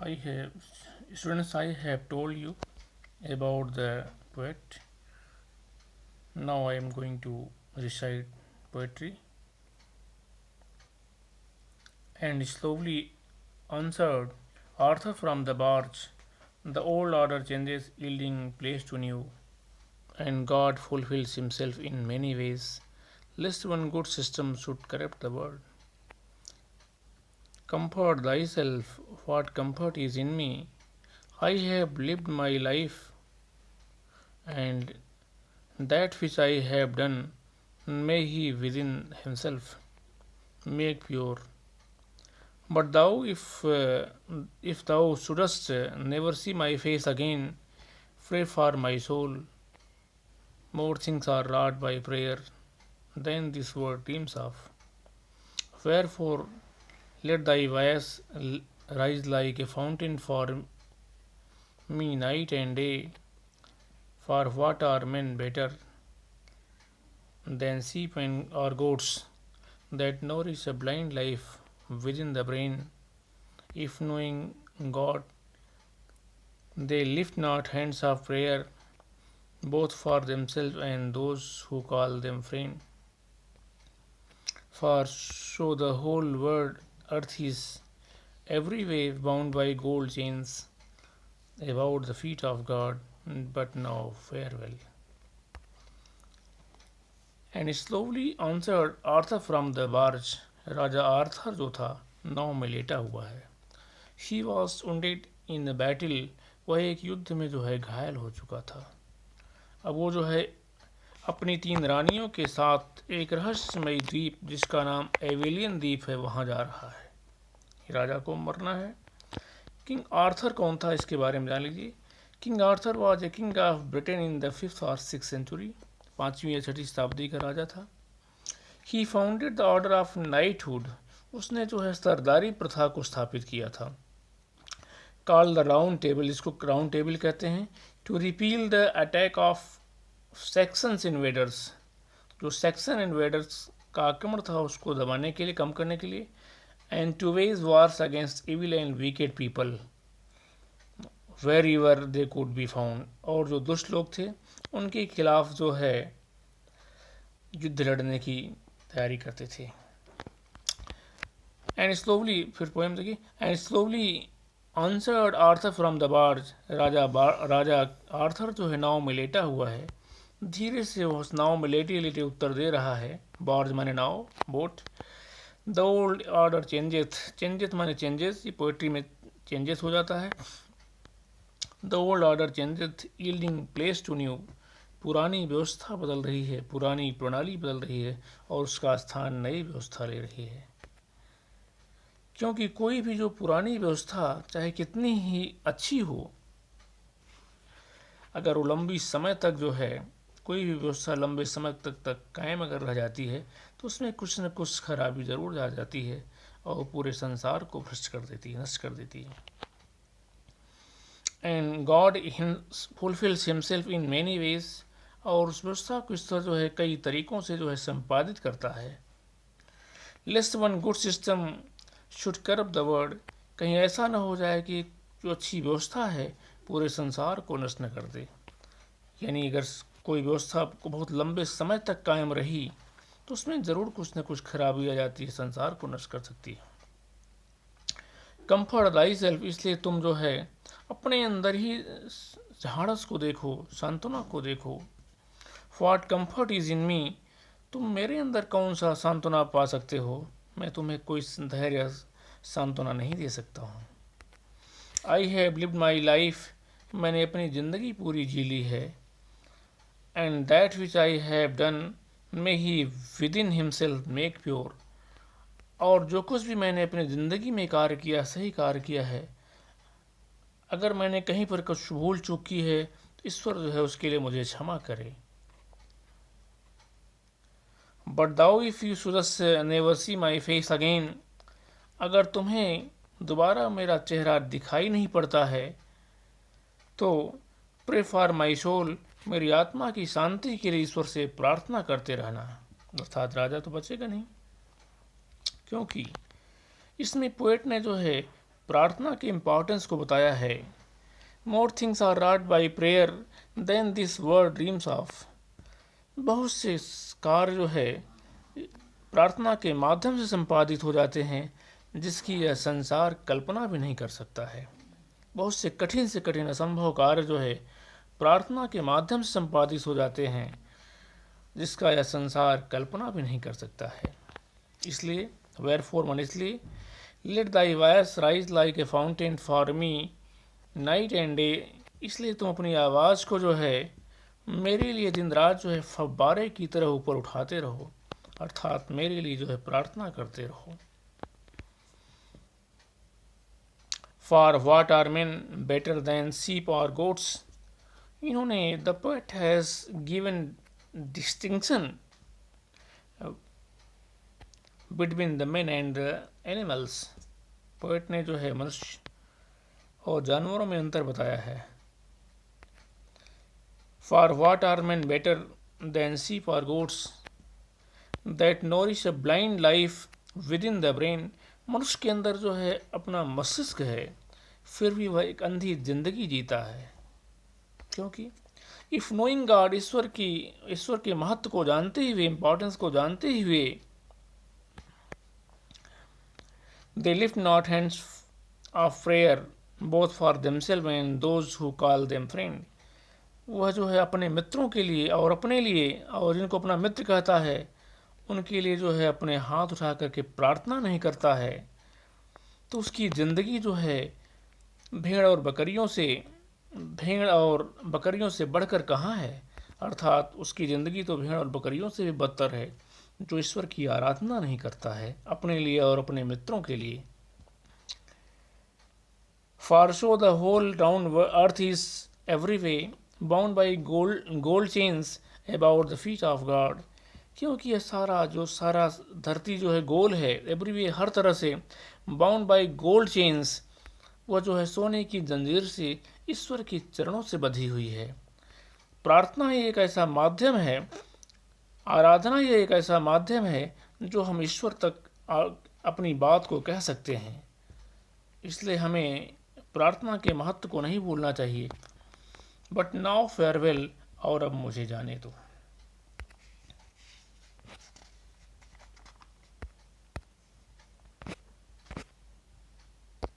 I have students, I have told you about the poet. Now I am going to recite poetry and slowly answered Arthur from the barge. The old order changes, yielding place to new, and God fulfills himself in many ways, lest one good system should corrupt the world. Comfort thyself, what comfort is in me? I have lived my life, and that which I have done, may he within himself make pure. But thou, if thou shouldst never see my face again, pray for my soul. More things are wrought by prayer than this word dreams of. Wherefore, let thy voice rise like a fountain for me night and day. For what are men better than sheep and or goats that nourish a blind life within the brain? If knowing God, they lift not hands of prayer, both for themselves and those who call them friend. For so the whole world, earth is every way bound by gold chains about the feet of God. But now farewell. And slowly answered Arthur from the barge. Raja Arthur जो था नाव में लेटा हुआ है. He was wounded in a battle. वह एक युद्ध में जो है घायल हो चुका था. अब वो जो है अपनी 3 रानियों के साथ एक रहस्यमयी द्वीप जिसका नाम एवेलियन द्वीप है वहां जा रहा है. राजा को मरना है. किंग आर्थर कौन था इसके बारे में जान लीजिए. King Arthur was a king of Britain in the 5th और 6th सेंचुरी. 5वीं या 6ठी शताब्दी का राजा था. He founded the order of knighthood. उसने जो है सरदारी प्रथा को स्थापित किया था. कॉल्ड द राउंड टेबल, इसको राउंड टेबल कहते हैं. To repeal the attack of Saxons invaders. जो सेक्शन इन्वेडर्स का आक्रमण था उसको दबाने के लिए, कम करने के लिए. And to wage wars against evil and wicked people where ever they could be found. और जो दुष्ट लोग थे उनके खिलाफ जो है युद्ध लड़ने की तैयारी करते थे. एंड स्लोवली, फिर पोएम देखिए. And slowly answered Arthur from the barge. Raja Arthur जो है नाव में लेटा हुआ है. धीरे से उस नाव में लेटे लेटे उत्तर दे रहा है. बार्ज माने नाव, boat. The old order changeth. Changeth माने चेंजेस. ये पोएट्री में चेंजेस हो जाता है. The old order changeth yielding place to new. पुरानी व्यवस्था बदल रही है, पुरानी प्रणाली बदल रही है और उसका स्थान नई व्यवस्था ले रही है. क्योंकि कोई भी जो पुरानी व्यवस्था चाहे कितनी ही अच्छी हो, अगर वो लंबी समय तक जो है, कोई भी व्यवस्था लंबे समय तक कायम अगर रह जाती है तो उसमें कुछ न कुछ खराबी जरूर आ जाती है और पूरे संसार को भ्रष्ट कर देती है, नष्ट कर देती है. And God fulfils himself in many ways. और उस व्यवस्था को इस तरह जो है कई तरीकों से जो है संपादित करता है. Lest one good system should corrupt the world. कहीं ऐसा ना हो जाए कि जो अच्छी व्यवस्था है पूरे संसार को नष्ट न कर दे. यानी अगर कोई व्यवस्था को बहुत लंबे समय तक कायम रही तो उसमें ज़रूर कुछ न कुछ खराबी आ जाती है, संसार को नष्ट कर सकती है. Comfort thy self. इसलिए तुम जो है अपने अंदर ही झाड़स को देखो, सांत्वना को देखो. व्हाट कंफर्ट इज इन मी. तुम मेरे अंदर कौन सा सांत्वना पा सकते हो. मैं तुम्हें कोई धैर्य सांत्वना नहीं दे सकता हूँ. I have lived my life. मैंने अपनी ज़िंदगी पूरी जी ली है. And that which I have done may he with in himself make pure. और जो कुछ भी मैंने अपनी ज़िंदगी में कार्य किया, सही कार्य किया है, अगर मैंने कहीं पर कुछ भूल चूक की है तो ईश्वर जो है उसके लिए मुझे क्षमा करे. But thou if you shouldst never see my face again. अगर तुम्हें दोबारा मेरा चेहरा दिखाई नहीं पड़ता है तो प्रे फॉर माई सोल. मेरी आत्मा की शांति के लिए ईश्वर से प्रार्थना करते रहना. अर्थात राजा तो बचेगा नहीं, क्योंकि इसमें पोएट ने जो है प्रार्थना के इम्पोर्टेंस को बताया है। More things are wrought by prayer than this world dreams of. बहुत से कार्य जो है प्रार्थना के माध्यम से संपादित हो जाते हैं जिसकी यह संसार कल्पना भी नहीं कर सकता है। बहुत से कठिन असंभव कार्य जो है प्रार्थना के माध्यम से संपादित हो जाते हैं जिसका यह संसार कल्पना भी नहीं कर सकता है। इसलिए वेयरफॉर मन इसलिए let thy voice rise like a fountain for me night and day. इसलिए तुम अपनी आवाज़ को जो है मेरे लिए दिन रात जो है फव्वारे की तरह ऊपर उठाते रहो, अर्थात मेरे लिए जो है प्रार्थना करते रहो। For what are men better than sheep और गोट्स। इन्होंने the poet has given distinction between the men and the animals. Poet ने जो है मनुष्य और जानवरों में अंतर बताया है। For what are men better than sheep और goats that nourish a blind life within the brain. मनुष्य के अंदर जो है अपना मस्तिष्क है, फिर भी वह एक अंधी जिंदगी जीता है। क्योंकि इफ नोइंग गॉड, ईश्वर के महत्व को जानते हुए, इंपॉर्टेंस को जानते हुए, they lift not hands of prayer both for themself and those who call them friend. वह जो है अपने मित्रों के लिए और अपने लिए, और जिनको अपना मित्र कहता है उनके लिए जो है अपने हाथ उठा करके प्रार्थना नहीं करता है, तो उसकी ज़िंदगी जो है भेड़ और बकरियों से बढ़कर कहाँ है। अर्थात उसकी ज़िंदगी तो भेड़ और बकरियों से भी बदतर है जो ईश्वर की आराधना नहीं करता है अपने लिए और अपने मित्रों के लिए। For so the whole round earth is every way bound by gold chains about the feet of God. क्योंकि यह सारा धरती जो है गोल है, एवरी वे हर तरह से, बाउंड बाई गोल्ड चेन्स, वह जो है सोने की जंजीर से ईश्वर के चरणों से बंधी हुई है। प्रार्थना ही एक ऐसा माध्यम है, आराधना ही एक ऐसा माध्यम है जो हम ईश्वर तक अपनी बात को कह सकते हैं। इसलिए हमें प्रार्थना के महत्व को नहीं भूलना चाहिए। बट नाउ फेयरवेल, और अब मुझे जाने दो।